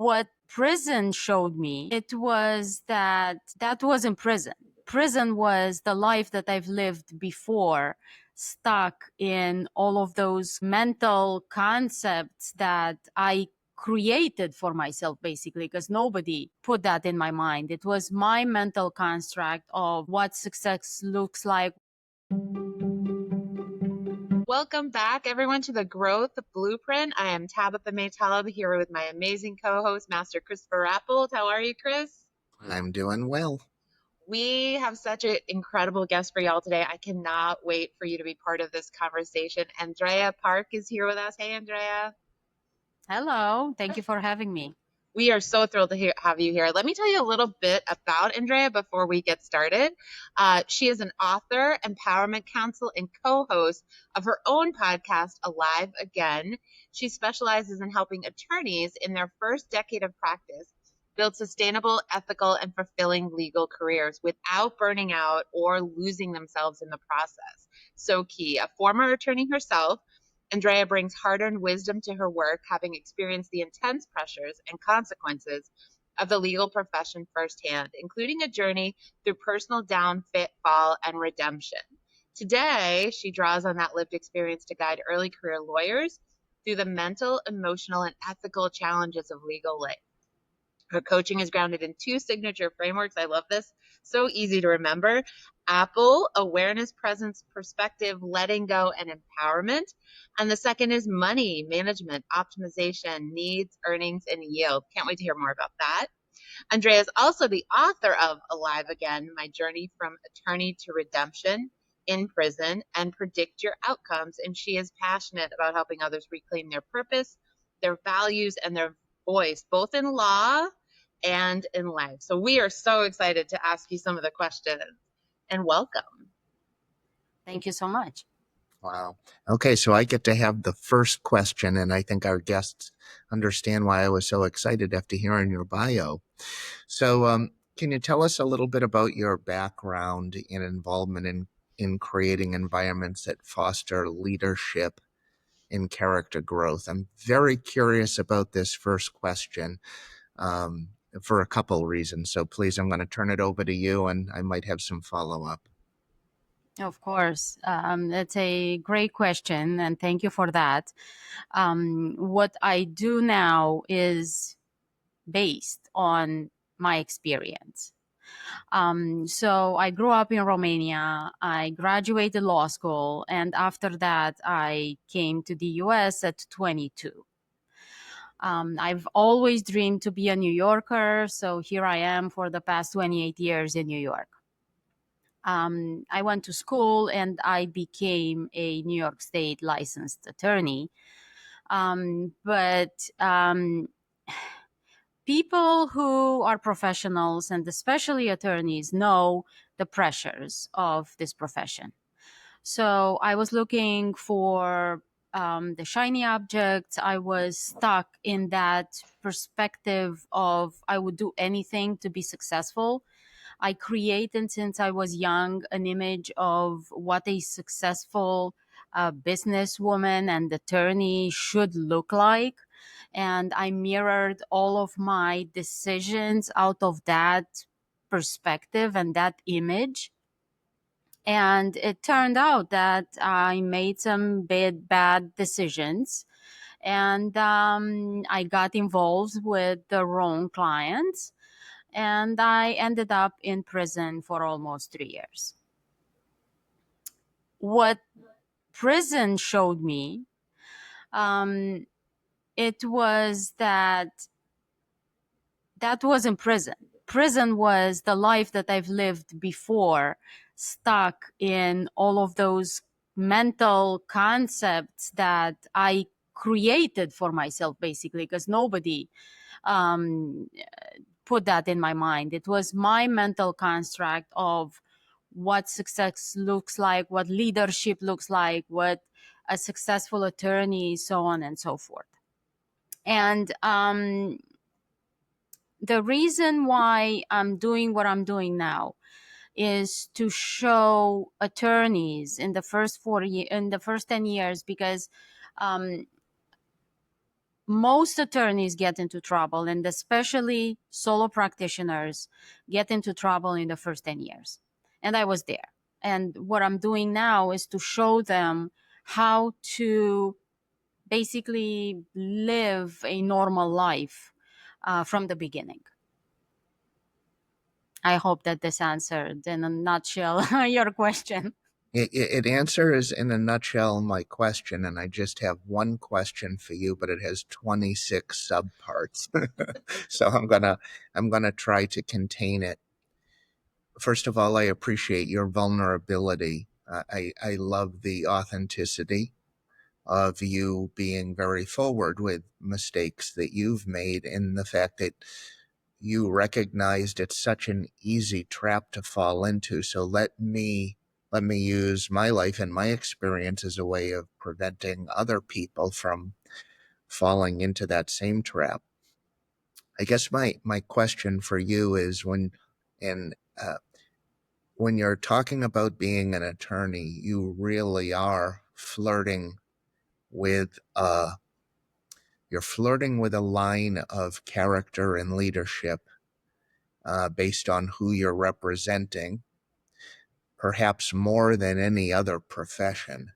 What prison showed me, it was that wasn't prison. Prison was the life that I've lived before, stuck in all of those mental concepts that I created for myself, basically, because nobody put that in my mind. It was my mental construct of what success looks like. Welcome back, everyone, to the Growth Blueprint. I am Tabitha May Talib here with my amazing co-host, Master Christopher Rappold. How are you, Chris? I'm doing well. We have such an incredible guest for y'all today. I cannot wait for you to be part of this conversation. Andreea Parc is here with us. Hey, Andreea. Hello, thank you for having me. We are so thrilled to have you here. Let me tell you a little bit about Andreea before we get started. She is an author, empowerment counsel, and co-host of her own podcast, Alive Again. She specializes in helping attorneys in their first decade of practice build sustainable, ethical, and fulfilling legal careers without burning out or losing themselves in the process. So key. A former attorney herself, Andreea brings hard-earned wisdom to her work, having experienced the intense pressures and consequences of the legal profession firsthand, including a journey through personal downfall and redemption. Today, she draws on that lived experience to guide early career lawyers through the mental, emotional, and ethical challenges of legal life. Her coaching is grounded in two signature frameworks. I love this. So easy to remember. Apple, awareness, presence, perspective, letting go, and empowerment. And the second is money management, optimization, needs, earnings, and yield. Can't wait to hear more about that. Andreea is also the author of Alive Again, My Journey from Attorney to Redemption in Prison and Predict Your Outcomes. And she is passionate about helping others reclaim their purpose, their values, and their voice, both in law and in life. So we are so excited to ask you some of the questions, and welcome. Thank you so much. Wow. Okay, so I get to have the first question, and I think our guests understand why I was so excited after hearing your bio. So, can you tell us a little bit about your background and involvement in creating environments that foster leadership and character growth? I'm very curious about this first question for a couple reasons. So, please, I'm going to turn it over to you, and I might have some follow-up. Of course. That's a great question, and thank you for that. What I do now is based on my experience. So I grew up in Romania. I graduated law school, and after that, I came to the US at 22. I've always dreamed to be a New Yorker, so here I am for the past 28 years in New York. I went to school and I became a New York State licensed attorney. But people who are professionals and especially attorneys know the pressures of this profession. So I was looking for the shiny objects. I was stuck in that perspective of I would do anything to be successful. I created since I was young an image of what a successful businesswoman and attorney should look like. And I mirrored all of my decisions out of that perspective and that image. And it turned out that I made some bad decisions. And I got involved with the wrong clients and I ended up in prison for almost 3 years. What prison showed me, it was that wasn't prison. Prison was the life that I've lived before, stuck in all of those mental concepts that I created for myself, basically, because nobody um, put that in my mind. It was my mental construct of what success looks like, what leadership looks like, what a successful attorney, so on and so forth. And the reason why I'm doing what I'm doing now is to show attorneys in the first 10 years, because most attorneys get into trouble, and especially solo practitioners get into trouble in the first 10 years. And I was there. And what I'm doing now is to show them how to basically live a normal life from the beginning. I hope that this answered in a nutshell your question. It answers in a nutshell my question, and I just have one question for you, but it has 26 subparts. So I'm gonna try to contain it. First of all, I appreciate your vulnerability. I love the authenticity of you being very forward with mistakes that you've made, and the fact that you recognized it's such an easy trap to fall into. So let me use my life and my experience as a way of preventing other people from falling into that same trap. I guess my question for you is and when you're talking about being an attorney, you really are flirting with you're flirting with a line of character and leadership based on who you're representing, perhaps more than any other profession,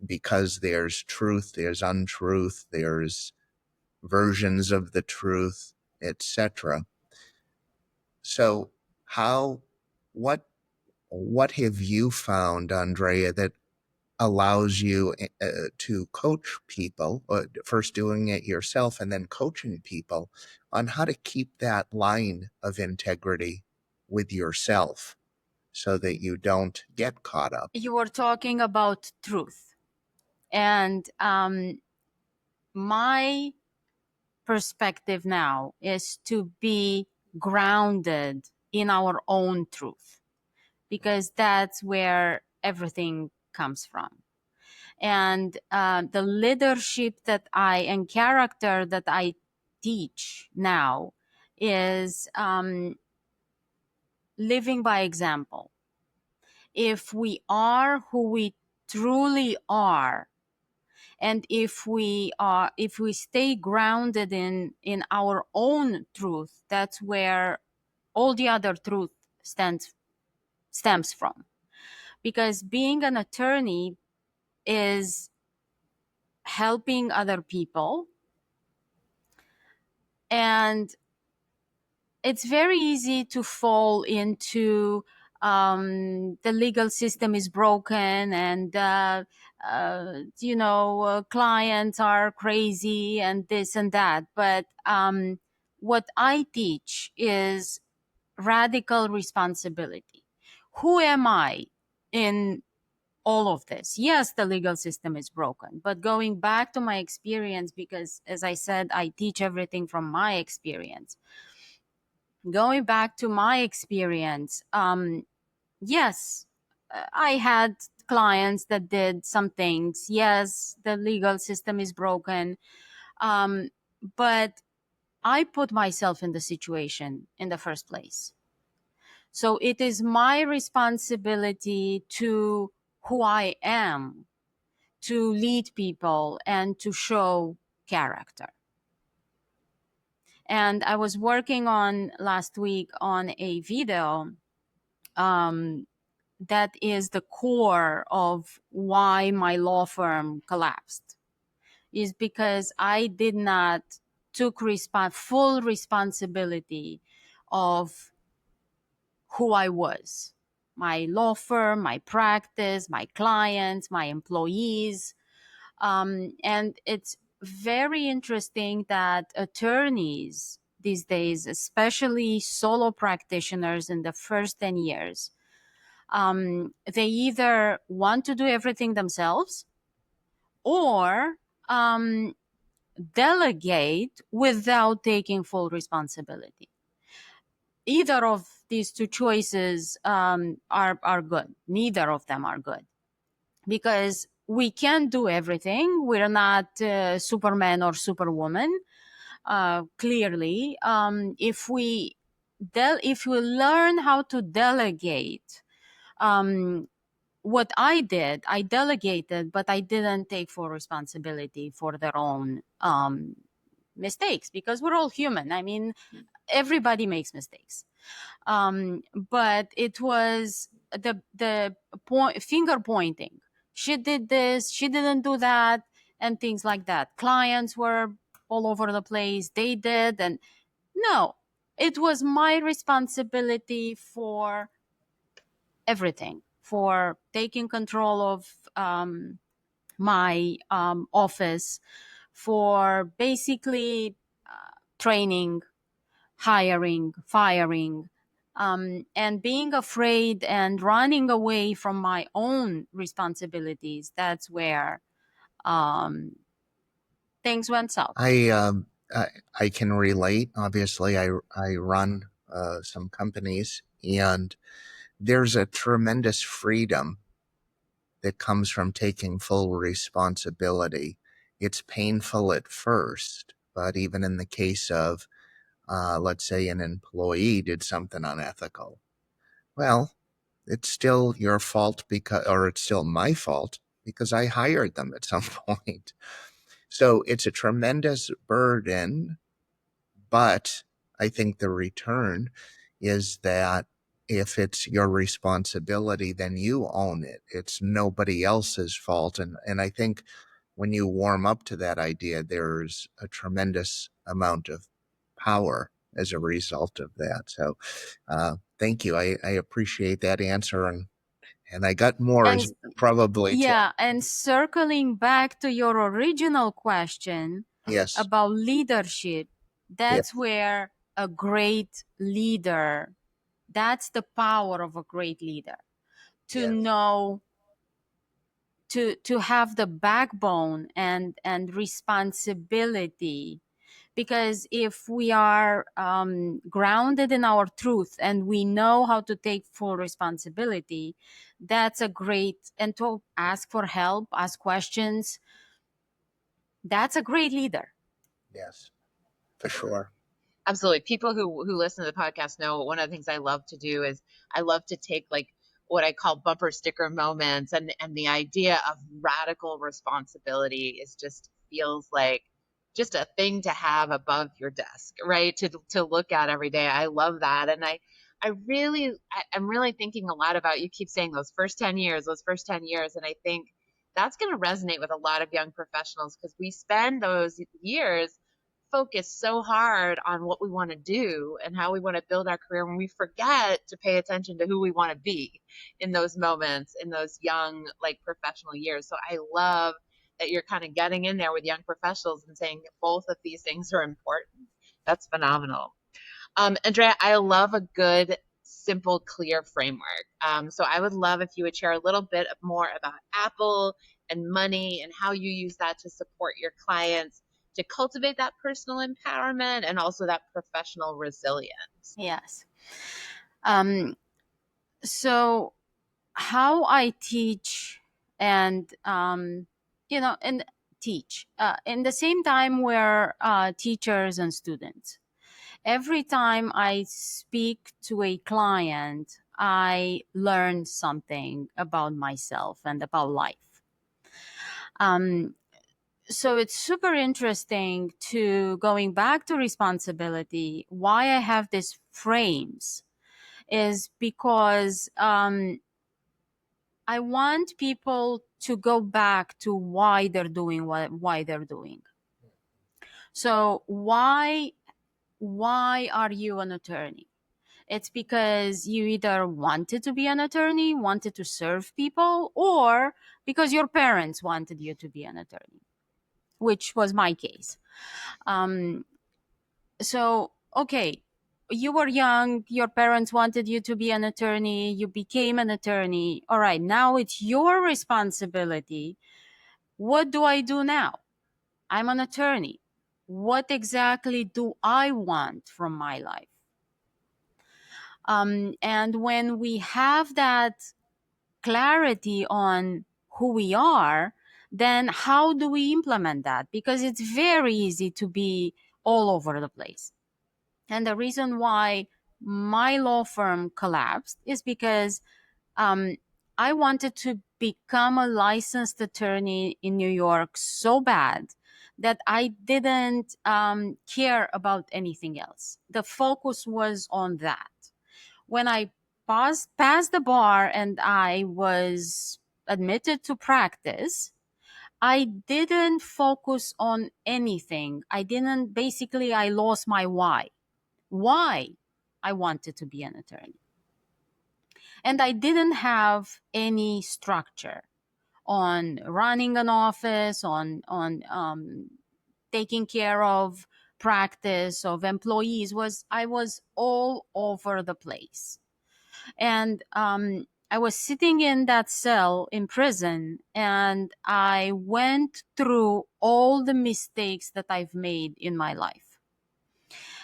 because there's truth, there's untruth, there's versions of the truth, etc. So, how, what, what have you found, Andreea, that allows you to coach people, first doing it yourself and then coaching people on how to keep that line of integrity with yourself so that you don't get caught up? You were talking about truth. And my perspective now is to be grounded in our own truth, because that's where everything comes from. And the leadership that and character that I teach now is living by example. If we are who we truly are, and if we stay grounded in our own truth, that's where all the other truth stems from. Because being an attorney is helping other people, and it's very easy to fall into the legal system is broken, and clients are crazy and this and that. But what I teach is radical responsibility. Who am I in all of this? Yes, the legal system is broken, but going back to my experience, because as I said, I teach everything from my experience. Going back to my experience, yes, I had clients that did some things. Yes, the legal system is broken. But I put myself in the situation in the first place. So it is my responsibility to who I am to lead people and to show character. And I was working on last week on a video that is the core of why my law firm collapsed, is because I did not took full responsibility of who I was, my law firm, my practice, my clients, my employees. And it's very interesting that attorneys these days, especially solo practitioners in the first 10 years, they either want to do everything themselves or delegate without taking full responsibility. Either of these two choices are good. Neither of them are good, because we can't do everything. We're not Superman or Superwoman. Clearly, if we learn how to delegate, what I did, I delegated, but I didn't take full responsibility for their own mistakes, because we're all human. I mean, everybody makes mistakes. But it was the point, finger pointing. She did this, she didn't do that, and things like that. Clients were all over the place. They did, and no, it was my responsibility for everything, for taking control of my office, for basically training, hiring, firing, and being afraid and running away from my own responsibilities. That's where um, things went south. I um, I, I can relate. Obviously, I run some companies, and there's a tremendous freedom that comes from taking full responsibility. It's painful at first, but even in the case of, let's say, an employee did something unethical, well, it's still your fault because, or it's still my fault because I hired them at some point. So it's a tremendous burden, but I think the return is that if it's your responsibility, then you own it. It's nobody else's fault. And I think when you warm up to that idea, there's a tremendous amount of power as a result of that. So thank you. I appreciate that answer. And I got more And as probably to. yeah, and circling back to your original question Yes. about leadership, that's Yes. where a great leader, that's the power of a great leader, to Yes. know, to have the backbone and responsibility. Because if we are grounded in our truth and we know how to take full responsibility, that's a great, and to ask for help, ask questions, that's a great leader. Yes. For sure. Absolutely. People who listen to the podcast know one of the things I love to do is I love to take like what I call bumper sticker moments, and the idea of radical responsibility is just feels like just a thing to have above your desk, right? To look at every day. I love that. And I'm really thinking a lot about, you keep saying those first 10 years, those first 10 years, and I think that's going to resonate with a lot of young professionals because we spend those years focus so hard on what we want to do and how we want to build our career when we forget to pay attention to who we want to be in those moments, in those young, like professional years. So I love that you're kind of getting in there with young professionals and saying both of these things are important. That's phenomenal. Andreea, I love a good, simple, clear framework. So I would love if you would share a little bit more about Apple and money and how you use that to support your clients to cultivate that personal empowerment and also that professional resilience. Yes. um, so how I teach, and and teach in the same time, we're teachers and students. Every time I speak to a client, I learn something about myself and about life. Um, so it's super interesting, to going back to responsibility. Why I have these frames is because I want people to go back to why they're doing why they're doing. So why are you an attorney? It's because you either wanted to be an attorney, wanted to serve people, or because your parents wanted you to be an attorney, which was my case. Um, so, okay, you were young, your parents wanted you to be an attorney, you became an attorney. All right, now it's your responsibility. What do I do now? I'm an attorney. What exactly do I want from my life? And when we have that clarity on who we are, then how do we implement that? Because it's very easy to be all over the place. And the reason why my law firm collapsed is because um, I wanted to become a licensed attorney in New York so bad that I didn't care about anything else. The focus was on that. When I passed the bar and I was admitted to practice, I didn't focus on anything. I lost my why. Why I wanted to be an attorney. And I didn't have any structure on running an office, on taking care of practice of employees. I was all over the place. And I was sitting in that cell in prison, and I went through all the mistakes that I've made in my life.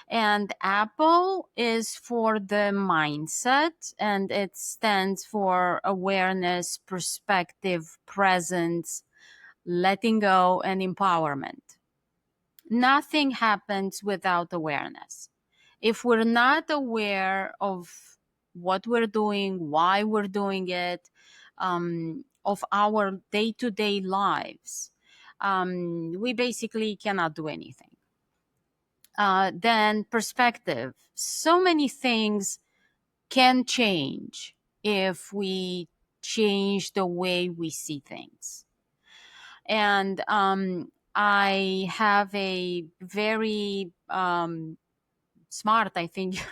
And Apple is for the mindset, and it stands for awareness, perspective, presence, letting go, and empowerment. Nothing happens without awareness. If we're not aware of what we're doing, why we're doing it, of our day-to-day lives, we basically cannot do anything. Then perspective. So many things can change if we change the way we see things. And I have a very smart, I think,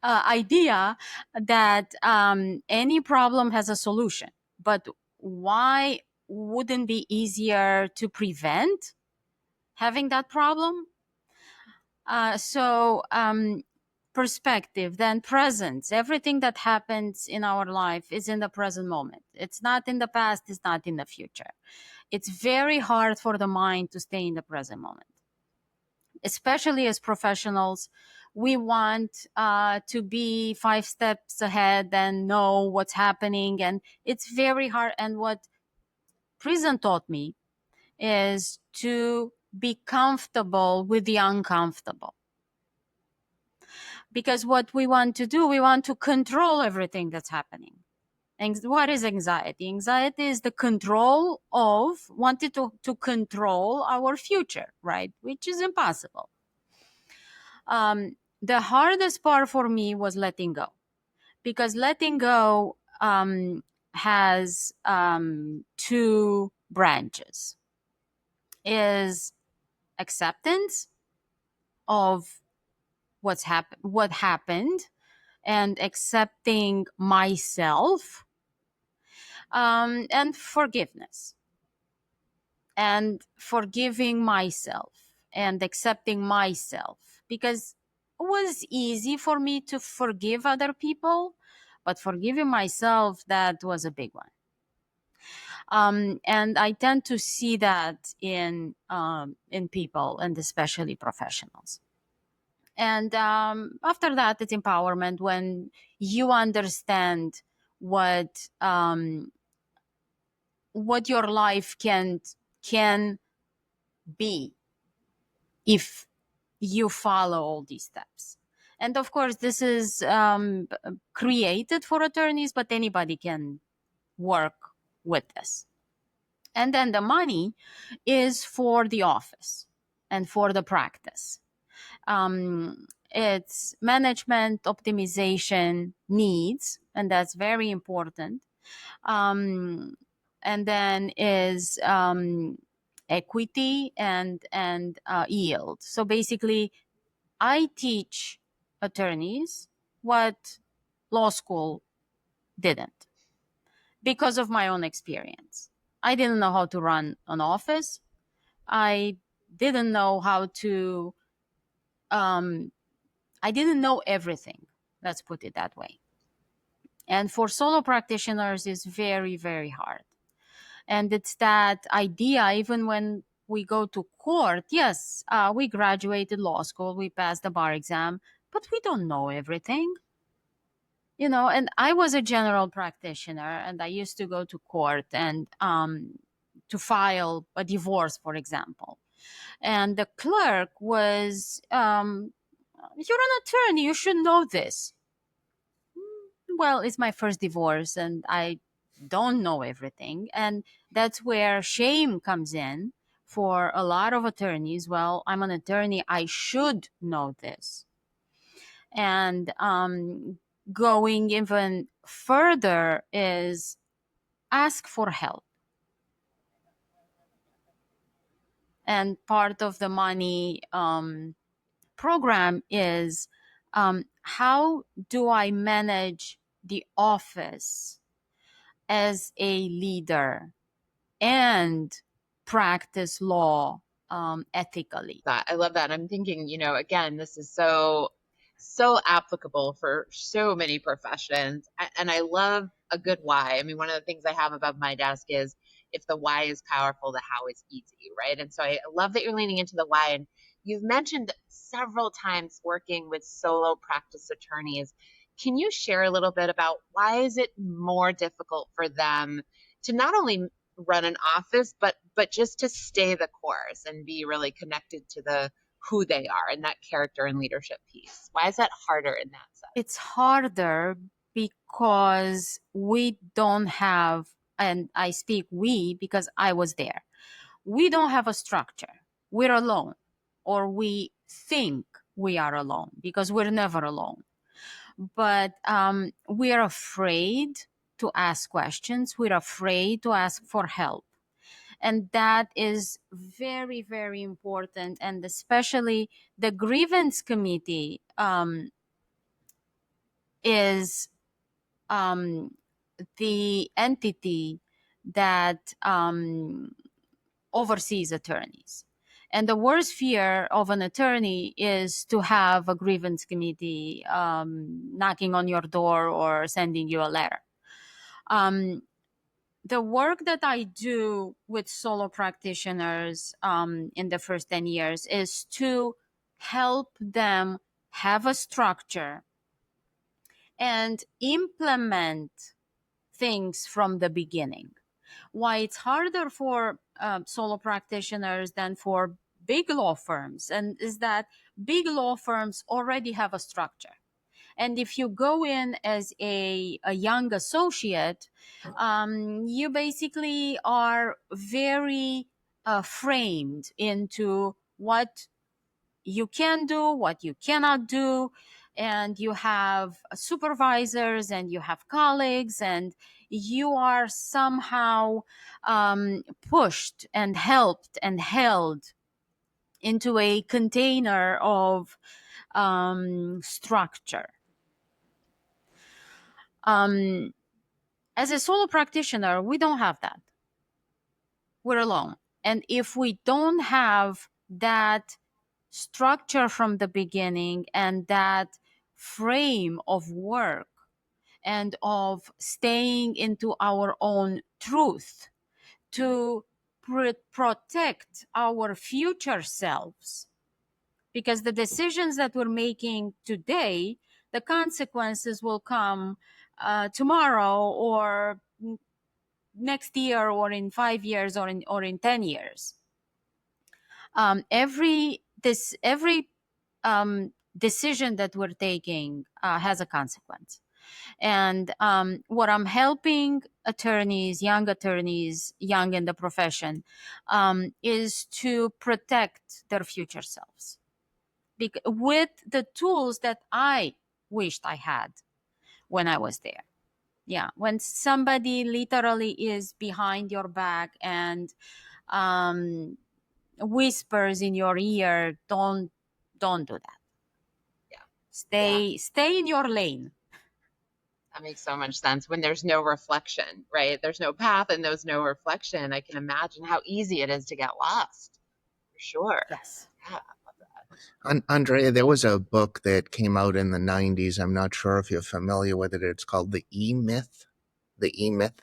idea that any problem has a solution. But why wouldn't be easier to prevent having that problem? So perspective, then presence. Everything that happens in our life is in the present moment. It's not in the past, it's not in the future. It's very hard for the mind to stay in the present moment. Especially as professionals, we want to be 5 steps ahead and know what's happening. And it's very hard. And what prison taught me is to be comfortable with the uncomfortable. Because what we want to do, we want to control everything that's happening. And what is anxiety? Anxiety is the control of wanting to control our future, right? Which is impossible. The hardest part for me was letting go, because letting go has two branches. Is acceptance of what happened, and accepting myself, and forgiveness, and forgiving myself and accepting myself, because it was easy for me to forgive other people, but forgiving myself, that was a big one. And I tend to see that in people, and especially professionals. And after that, it's empowerment, when you understand what your life can be if you follow all these steps. And of course, this is created for attorneys, but anybody can work with this. And then the money is for the office and for the practice. It's management optimization needs, and that's very important. And then is equity and yield. So basically, I teach attorneys what law school didn't, because of my own experience. I didn't know how to run an office. I didn't know how to I didn't know everything. Let's put it that way. And for solo practitioners, it's very, very hard. And it's that idea, even when we go to court, yes, we graduated law school, we passed the bar exam, but we don't know everything. And I was a general practitioner, and I used to go to court and to file a divorce, for example. And the clerk was, you're an attorney, you should know this. Well, it's my first divorce, and I don't know everything. And that's where shame comes in for a lot of attorneys. Well, I'm an attorney, I should know this. And going even further is ask for help. And part of the money program is how do I manage the office as a leader and practice law ethically? I love that. I'm thinking, again, this is so applicable for so many professions. And I love a good why. I mean, one of the things I have above my desk is if the why is powerful, the how is easy, right? And so I love that you're leaning into the why. And you've mentioned several times working with solo practice attorneys. Can you share a little bit about why is it more difficult for them to not only run an office, but just to stay the course and be really connected to the who they are and that character and leadership piece? Why is that harder in that sense? It's harder because we don't have, and I speak we because I was there, we don't have a structure. We're alone, or we think we are alone because we're never alone. But we're afraid to ask questions. We're afraid to ask for help. And that is very, very important. And especially the grievance committee is the entity that oversees attorneys. And the worst fear of an attorney is to have a grievance committee knocking on your door or sending you a letter. The work that I do with solo practitioners in the first 10 years is to help them have a structure and implement things from the beginning. Why it's harder for solo practitioners than for big law firms, and is that big law firms already have a structure. And if you go in as a young associate, you basically are very framed into what you can do, what you cannot do. And you have supervisors and you have colleagues, and you are somehow pushed and helped and held into a container of structure. As a solo practitioner, we don't have that. We're alone. And if we don't have that structure from the beginning and that frame of work and of staying into our own truth to protect our future selves, because the decisions that we're making today, the consequences will come tomorrow or next year or in 5 years or in 10 years. Every decision that we're taking has a consequence. And what I'm helping attorneys, young in the profession, is to protect their future selves with the tools that I wished I had when I was there. Yeah, when somebody literally is behind your back and whispers in your ear, don't do that. Yeah. Stay in your lane. That makes so much sense. When there's no reflection, right? There's no path and there's no reflection. I can imagine how easy it is to get lost, for sure. Yes. Yeah. Andreea, there was a book that came out in the 90s. I'm not sure if you're familiar with it. It's called The E-Myth. The E-Myth.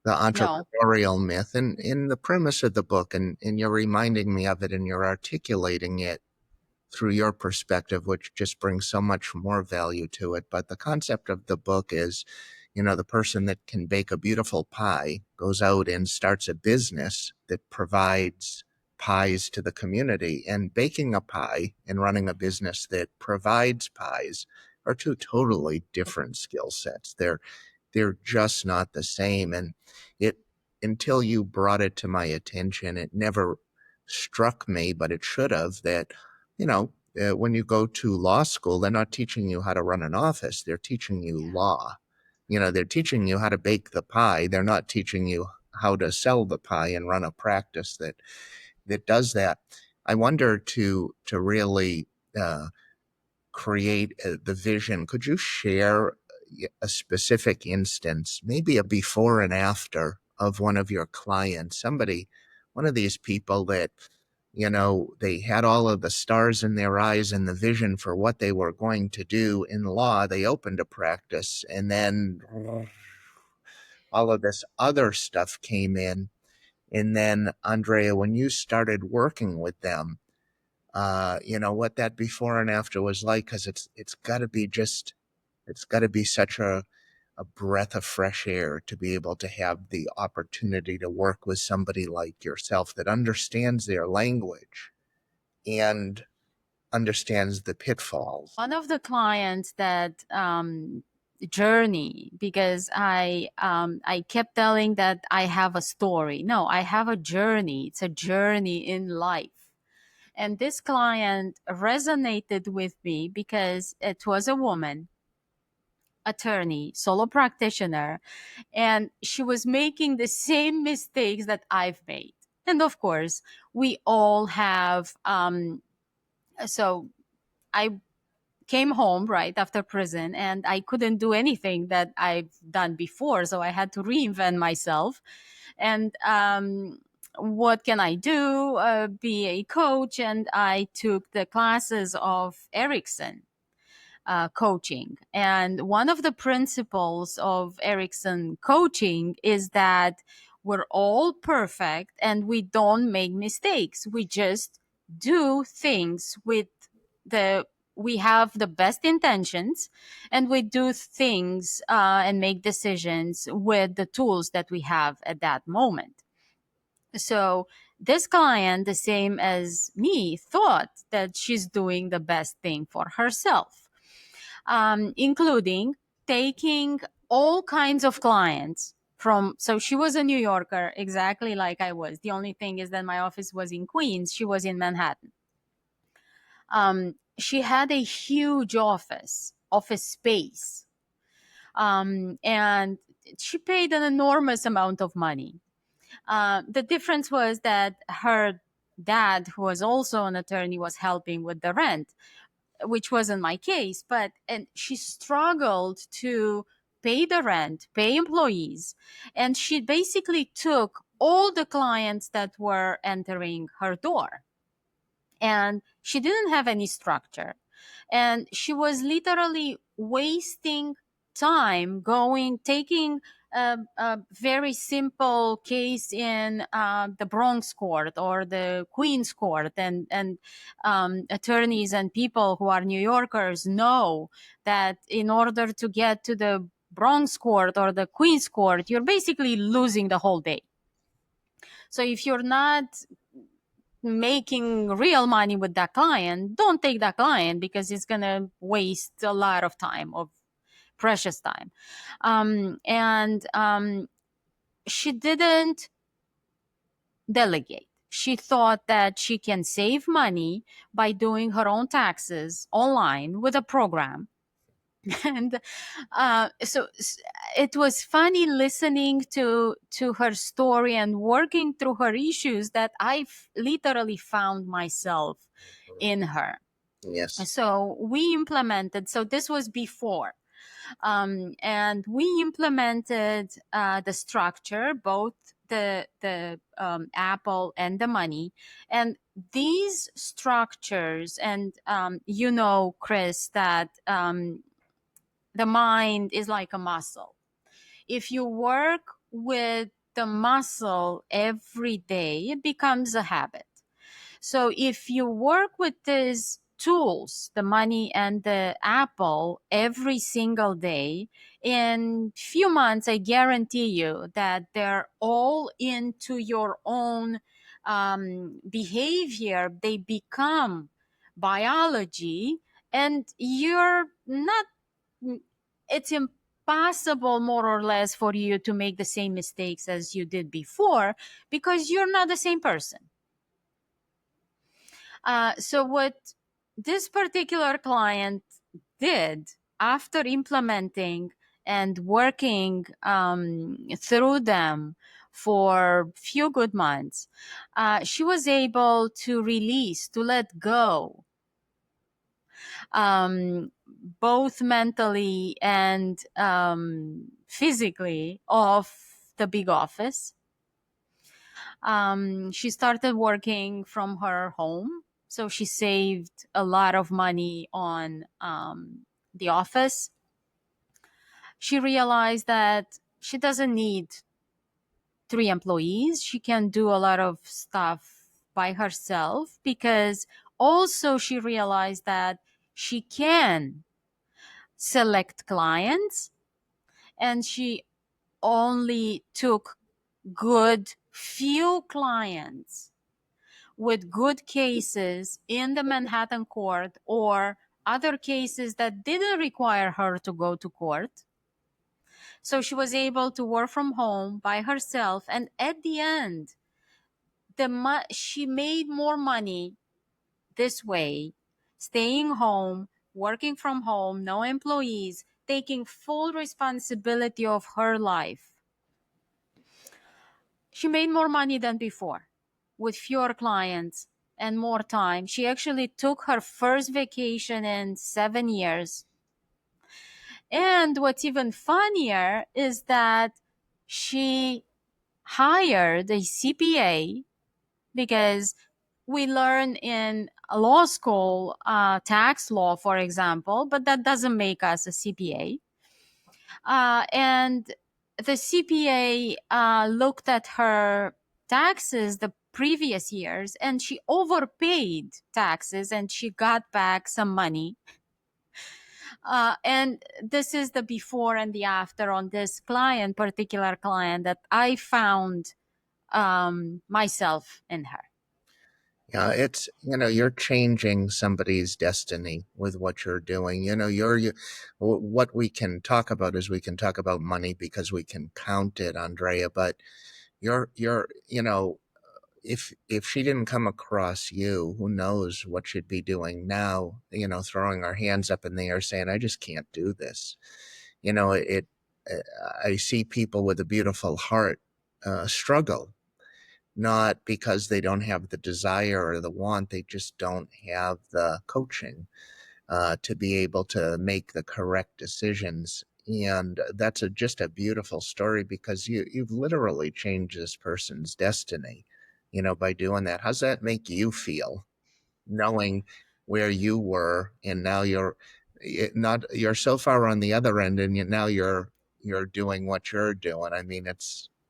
The No. entrepreneurial myth. And in the premise of the book, and you're reminding me of it and you're articulating it through your perspective, which just brings so much more value to it. But the concept of the book is, the person that can bake a beautiful pie goes out and starts a business that provides pies to the community. And baking a pie and running a business that provides pies are two totally different skill sets. They're they're just not the same. And it, until you brought it to my attention, it never struck me, but it should have, that, you know, when you go to law school, they're not teaching you how to run an office. They're teaching you Yeah. law. You know, they're teaching you how to bake the pie. They're not teaching you how to sell the pie and run a practice that does that. I wonder, to really create the vision. Could you share a specific instance, maybe a before and after, of one of your clients, somebody, one of these people that, you know, they had all of the stars in their eyes and the vision for what they were going to do in law. They opened a practice, and then all of this other stuff came in. And then, Andrea, when you started working with them, you know, what that before and after was like, because it's got to be just, it's got to be such a breath of fresh air to be able to have the opportunity to work with somebody like yourself that understands their language and understands the pitfalls. One of the clients that journey, because I kept telling that I have a story. No, I have a journey. It's a journey in life. And this client resonated with me because it was a woman, attorney, solo practitioner, and she was making the same mistakes that I've made. And of course, we all have. So I came home right after prison, and I couldn't do anything that I've done before. So I had to reinvent myself. And what can I do? Be a coach. And I took the classes of Erickson coaching. And one of the principles of Erickson coaching is that we're all perfect and we don't make mistakes. We just do things with the we have the best intentions, and we do things and make decisions with the tools that we have at that moment. So this client, the same as me, thought that she's doing the best thing for herself, including taking all kinds of clients from. So she was a New Yorker, exactly like I was. The only thing is that my office was in Queens, she was in Manhattan. She had a huge office space, and she paid an enormous amount of money. The difference was that her dad, who was also an attorney, was helping with the rent, which wasn't my case. And she struggled to pay the rent, pay employees, and she basically took all the clients that were entering her door, and she didn't have any structure, and she was literally wasting time taking a very simple case in the Bronx court or the Queens court, and attorneys and people who are New Yorkers know that in order to get to the Bronx court or the Queens court, you're basically losing the whole day. So if you're not making real money with that client, don't take that client, because it's going to waste a lot of time, of precious time. And she didn't delegate. She thought that she can save money by doing her own taxes online with a program. And it was funny listening to her story and working through her issues, that I've literally found myself in her. Yes. So we implemented, so this was before, and we implemented the structure, both the Apple and the money, and these structures. And you know, Chris, that the mind is like a muscle. If you work with the muscle every day, it becomes a habit. So if you work with these tools, the money and the Apple, every single day, in few months, I guarantee you that they're all into your own behavior. They become biology, and you're not. It's possible, more or less, for you to make the same mistakes as you did before, because you're not the same person. So what this particular client did after implementing and working through them for few good months, she was able to release, to let go, um, both mentally and physically, of the big office. She started working from her home, so she saved a lot of money on the office. She realized that she doesn't need 3 employees. She can do a lot of stuff by herself, because also she realized that she can select clients, and she only took good few clients with good cases in the Manhattan court, or other cases that didn't require her to go to court. So she was able to work from home by herself. And at the end, she made more money this way, staying home, working from home, no employees, taking full responsibility of her life. She made more money than before, with fewer clients and more time. She actually took her first vacation in 7 years. And what's even funnier is that she hired a CPA, because we learn in law school tax law, for example, but that doesn't make us a CPA. And the CPA looked at her taxes the previous years, and she overpaid taxes, and she got back some money. And this is the before and the after on this particular client, that I found myself in her. Yeah, it's, you're changing somebody's destiny with what you're doing. What we can talk about is we can talk about money because we can count it, Andrea, but you're, if she didn't come across you, who knows what she'd be doing now, throwing our hands up in the air saying, I just can't do this. I see people with a beautiful heart struggle, not because they don't have the desire or the want, they just don't have the coaching to be able to make the correct decisions. And that's just a beautiful story, because you've literally changed this person's destiny, by doing that. How's that make you feel, knowing where you were and now you're so far on the other end, and now you're doing what you're doing? I mean,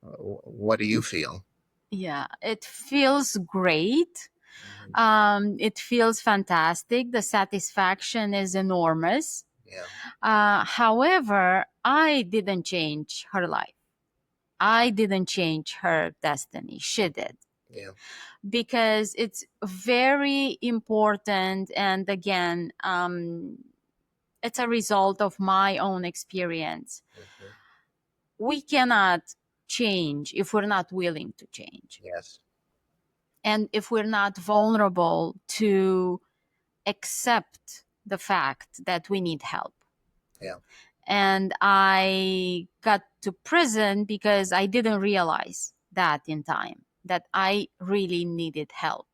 what do you feel? Yeah, it feels great. It feels fantastic. The satisfaction is enormous. Yeah. However, I didn't change her life. I didn't change her destiny. She did. Yeah. Because it's very important. And again, it's a result of my own experience. Mhm. We cannot change if we're not willing to change. Yes. And if we're not vulnerable to accept the fact that we need help. Yeah. And I got to prison because I didn't realize that in time, that I really needed help.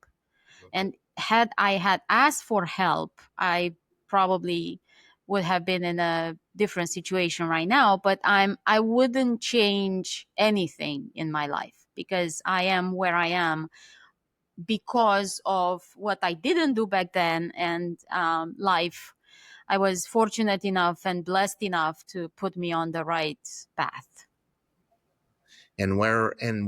And had I had asked for help, I probably would have been in a different situation right now. But I wouldn't change anything in my life, because I am where I am because of what I didn't do back then, and life. I was fortunate enough and blessed enough to put me on the right path. And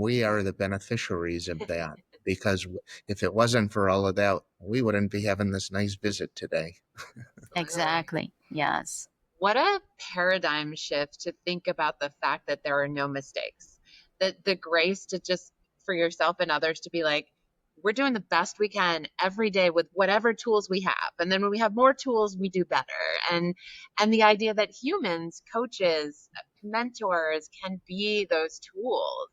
we are the beneficiaries of that, because if it wasn't for all of that, we wouldn't be having this nice visit today. Exactly. Yes. What a paradigm shift to think about the fact that there are no mistakes. That the grace to just, for yourself and others, to be like, we're doing the best we can every day with whatever tools we have. And then when we have more tools, we do better. And the idea that humans, coaches, mentors can be those tools.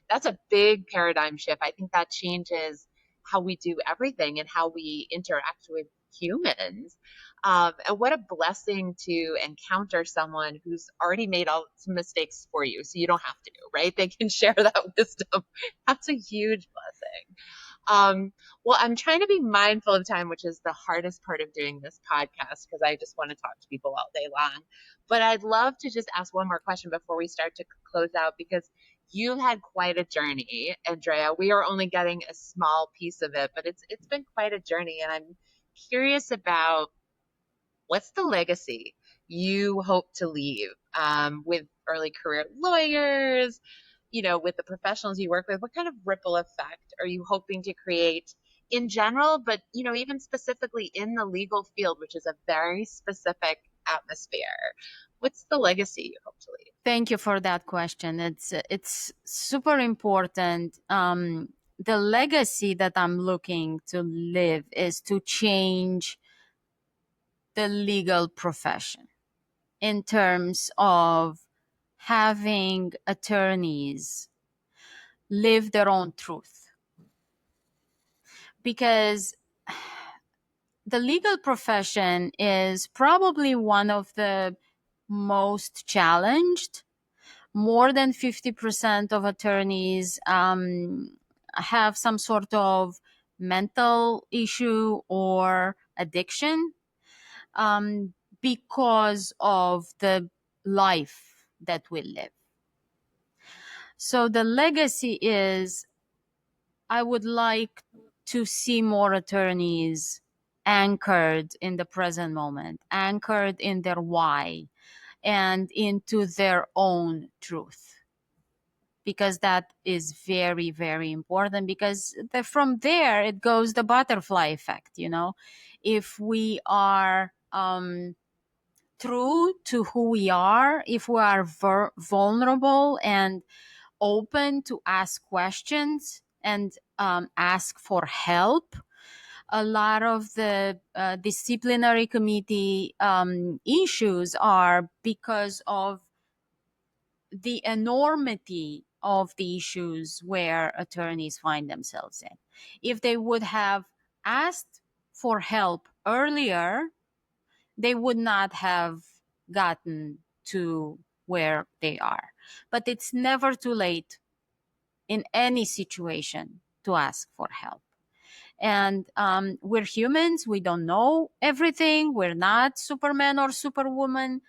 That's a big paradigm shift. I think that changes how we do everything and how we interact with humans. And what a blessing to encounter someone who's already made all some mistakes for you, so you don't have to, right? They can share that wisdom. That's a huge blessing. Well, I'm trying to be mindful of time, which is the hardest part of doing this podcast because I just want to talk to people all day long. But I'd love to just ask one more question before we start to close out, because you've had quite a journey, Andreea. We are only getting a small piece of it, but it's been quite a journey, and I'm curious about what's the legacy you hope to leave with early career lawyers, with the professionals you work with? What kind of ripple effect are you hoping to create in general, but, even specifically in the legal field, which is a very specific atmosphere? What's the legacy you hope to leave? Thank you for that question. It's super important. The legacy that I'm looking to live is to change the legal profession in terms of having attorneys live their own truth. Because the legal profession is probably one of the most challenged. More than 50% of attorneys have some sort of mental issue or addiction because of the life that we live. So the legacy is, I would like to see more attorneys anchored in the present moment, anchored in their why and into their own truth, because that is very, very important, because from there it goes the butterfly effect. If we are true to who we are, if we are vulnerable and open to ask questions and ask for help, a lot of the disciplinary committee issues are because of the enormity of the issues where attorneys find themselves in. If they would have asked for help earlier, they would not have gotten to where they are. But it's never too late in any situation to ask for help. And we're humans. We don't know everything. We're not Superman or Superwoman.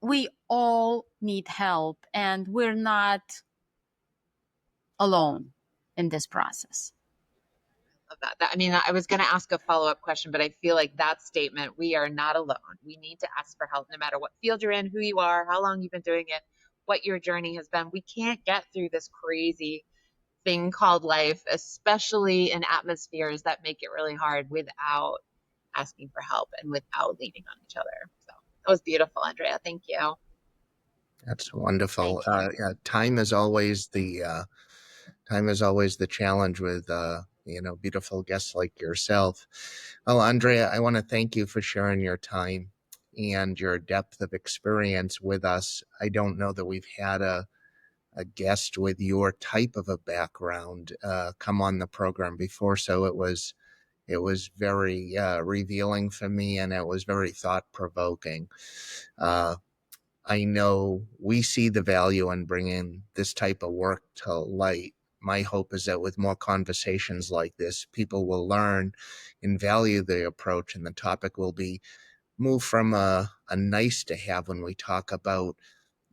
We all need help, and we're not alone in this process. Of that. I mean, I was going to ask a follow-up question, but I feel like that statement, we are not alone. We need to ask for help no matter what field you're in, who you are, how long you've been doing it, what your journey has been. We can't get through this crazy thing called life, especially in atmospheres that make it really hard, without asking for help and without leaning on each other. So that was beautiful, Andreea. Thank you. That's wonderful. Thank you. Yeah, time is always the challenge with beautiful guests like yourself. Well, Andreea, I want to thank you for sharing your time and your depth of experience with us. I don't know that we've had a guest with your type of a background come on the program before, so it was very revealing for me, and it was very thought provoking. I know we see the value in bringing this type of work to light. My hope is that with more conversations like this, people will learn and value the approach, and the topic will be moved from a nice to have when we talk about,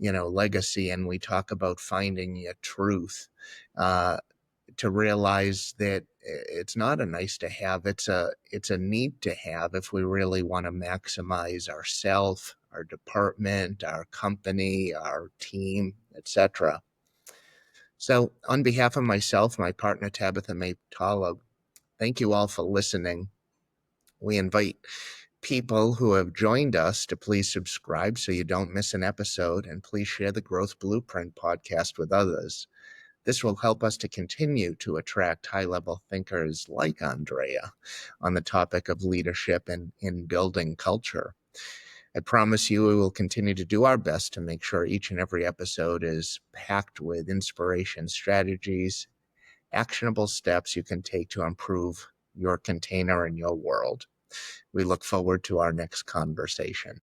legacy, and we talk about finding your truth, to realize that it's not a nice to have, it's a need to have if we really want to maximize ourself, our department, our company, our team, etc. So on behalf of myself, my partner Tabitha May Talib, thank you all for listening. We invite people who have joined us to please subscribe so you don't miss an episode, and please share the Growth Blueprint podcast with others. This will help us to continue to attract high-level thinkers like Andreea on the topic of leadership and in building culture. I promise you we will continue to do our best to make sure each and every episode is packed with inspiration, strategies, actionable steps you can take to improve your container and your world. We look forward to our next conversation.